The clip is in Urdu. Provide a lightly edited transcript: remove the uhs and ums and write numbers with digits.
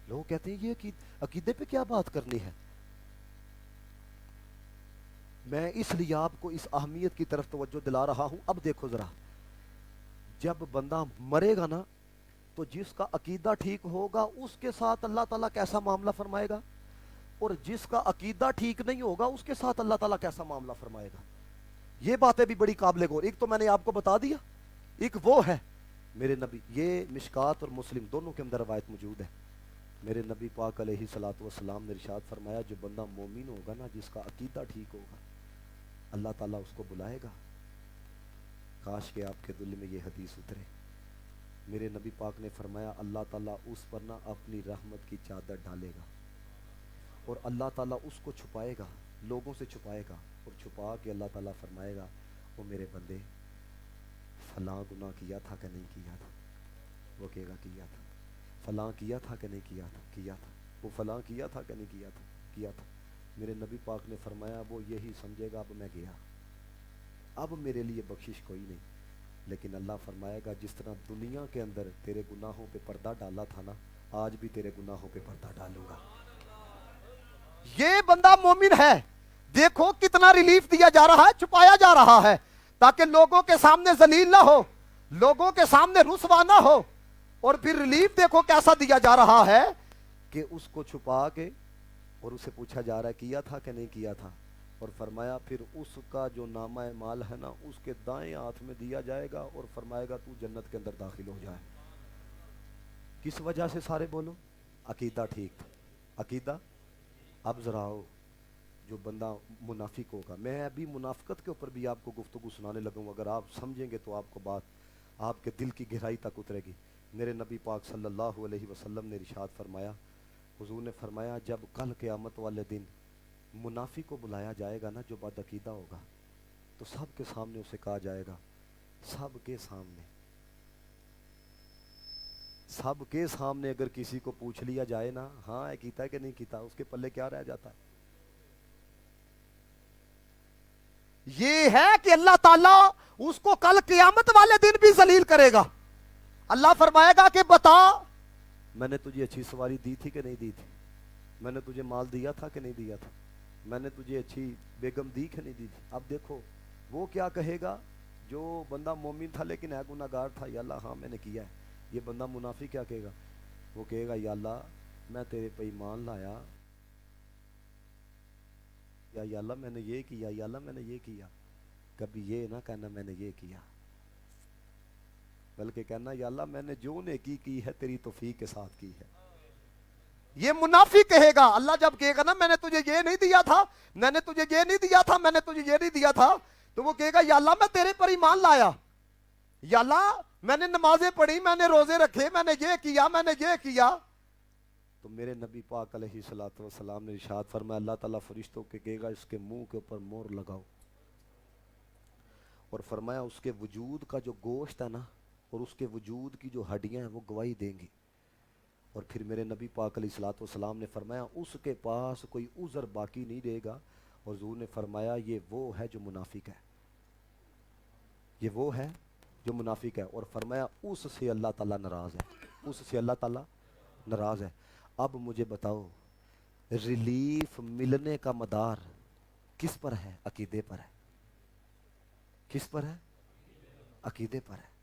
لوگ کہتے ہیں یہ عقیدے پہ کیا بات کرنی ہے. میں اس لیے آپ کو اس اہمیت کی طرف توجہ دلا رہا ہوں. اب دیکھو ذرا, جب بندہ مرے گا نا تو جس کا عقیدہ ٹھیک ہوگا اس کے ساتھ اللہ تعالیٰ کیسا معاملہ فرمائے گا, اور جس کا عقیدہ ٹھیک نہیں ہوگا اس کے ساتھ اللہ تعالیٰ کیسا معاملہ فرمائے گا. یہ باتیں بھی بڑی قابل غور. ایک تو میں نے آپ کو بتا دیا, ایک وہ ہے میرے نبی, یہ مشکات اور مسلم دونوں کے اندر روایت موجود ہے. میرے نبی پاک علیہ الصلوۃ والسلام نے ارشاد فرمایا, جو بندہ مومن ہوگا نا, جس کا عقیدہ ٹھیک ہوگا, اللہ تعالیٰ اس کو بلائے گا. کاش کہ آپ کے دل میں یہ حدیث اترے. میرے نبی پاک نے فرمایا, اللہ تعالیٰ اس پر نہ اپنی رحمت کی چادر ڈالے گا, اور اللہ تعالیٰ اس کو چھپائے گا, لوگوں سے چھپائے گا, اور چھپا کے اللہ تعالیٰ فرمائے گا, وہ میرے بندے فلاں گناہ کیا تھا کہ نہیں کیا تھا. وہ کہے گا کیا تھا. فلاں کیا تھا کہ نہیں کیا تھا, کیا تھا. وہ فلاں کیا تھا کہ نہیں کیا تھا, کیا تھا. میرے نبی پاک نے فرمایا, وہ یہی سمجھے گا اب میں گیا, اب میرے لیے بخشش کوئی نہیں. لیکن اللہ فرمائے گا, جس طرح دنیا کے اندر تیرے گناہوں پہ پردہ ڈالا تھا نا, آج بھی تیرے گناہوں پہ پردہ ڈالوں گا. یہ بندہ مومن ہے. دیکھو کتنا ریلیف دیا جا رہا ہے, چھپایا جا رہا ہے تاکہ لوگوں کے سامنے ذلیل نہ ہو, لوگوں کے سامنے رسوا نہ ہو. اور پھر ریلیف دیکھو کیسا دیا جا رہا ہے کہ اس کو چھپا کے, اور اسے پوچھا جا رہا ہے کیا تھا کہ نہیں کیا تھا, اور فرمایا پھر اس کا جو نامہ اعمال ہے نا, اس کے دائیں ہاتھ میں دیا جائے گا, اور فرمائے گا تو جنت کے اندر داخل ہو جائے. کس وجہ سے؟ سارے بولو, عقیدہ ٹھیک تھا. عقیدہ. اب ذرا آؤ, جو بندہ منافق ہوگا, میں ابھی منافقت کے اوپر بھی آپ کو گفتگو سنانے لگا ہوں, اگر آپ سمجھیں گے تو آپ کو بات آپ کے دل کی گہرائی تک اترے گی. میرے نبی پاک صلی اللہ علیہ وسلم نے ارشاد فرمایا, حضور نے فرمایا, جب کل قیامت والے دن منافق کو بلایا جائے گا نا, جو بد عقیدہ ہوگا, تو سب کے سامنے اسے کہا جائے گا, سب کے سامنے, سب کے سامنے اگر کسی کو پوچھ لیا جائے نا, ہاں کیتا ہے کہ نہیں کیتا, اس کے پلے کیا رہ جاتا ہے؟ یہ ہے کہ اللہ تعالیٰ اس کو کل قیامت والے دن بھی ذلیل کرے گا. اللہ فرمائے گا کہ بتا, میں نے تجھے اچھی سواری دی تھی کہ نہیں دی تھی, میں نے تجھے مال دیا تھا کہ نہیں دیا تھا, میں نے تجھے اچھی بیگم دی کہ نہیں دی تھی. اب دیکھو وہ کیا کہے گا, جو بندہ مومن تھا لیکن ہے گناہ گار تھا, یا اللہ ہاں میں نے کیا ہے. یہ بندہ منافق کیا کہے گا, وہ کہے گا یا اللہ میں تیرے پہ ایمان لایا, یا اللہ میں نے یہ کیا, یا اللہ میں نے یہ کیا. کبھی یہ نہ کہنا میں نے یہ کیا, بلکہ کہنا یا اللہ میں نے جو نیکی کی ہے تیری توفیق کے ساتھ کی ہے. یہ منافق کہے گا. اللہ جب کہے گا نا میں نے تجھے یہ نہیں دیا تھا, میں نے تجھے یہ نہیں دیا تھا, میں نے تجھے یہ نہیں دیا تھا, تو وہ کہے گا یا اللہ میں تیرے پر ایمان لایا, یا اللہ میں نے نمازیں پڑھی, میں نے روزے رکھے, میں نے یہ کیا, میں نے یہ کیا. تو میرے نبی پاک علیہ الصلوۃ والسلام نے ارشاد فرمایا, اللہ تعالیٰ فرشتوں کے کہے گا اس کے منہ کے اوپر مہر لگاؤ, اور فرمایا اس کے وجود کا جو گوشت ہے نا, اور اس کے وجود کی جو ہڈیاں ہیں وہ گواہی دیں گی. اور پھر میرے نبی پاک علیہ الصلوۃ والسلام نے فرمایا اس کے پاس کوئی عذر باقی نہیں رہے گا. اور حضور نے فرمایا یہ وہ ہے جو منافق ہے, یہ وہ ہے جو منافق ہے. اور فرمایا اس سے اللہ تعالیٰ ناراض ہے, اس سے اللہ تعالیٰ ناراض ہے. اب مجھے بتاؤ, ریلیف ملنے کا مدار کس پر ہے؟ عقیدے پر ہے. کس پر ہے؟ عقیدے پر ہے.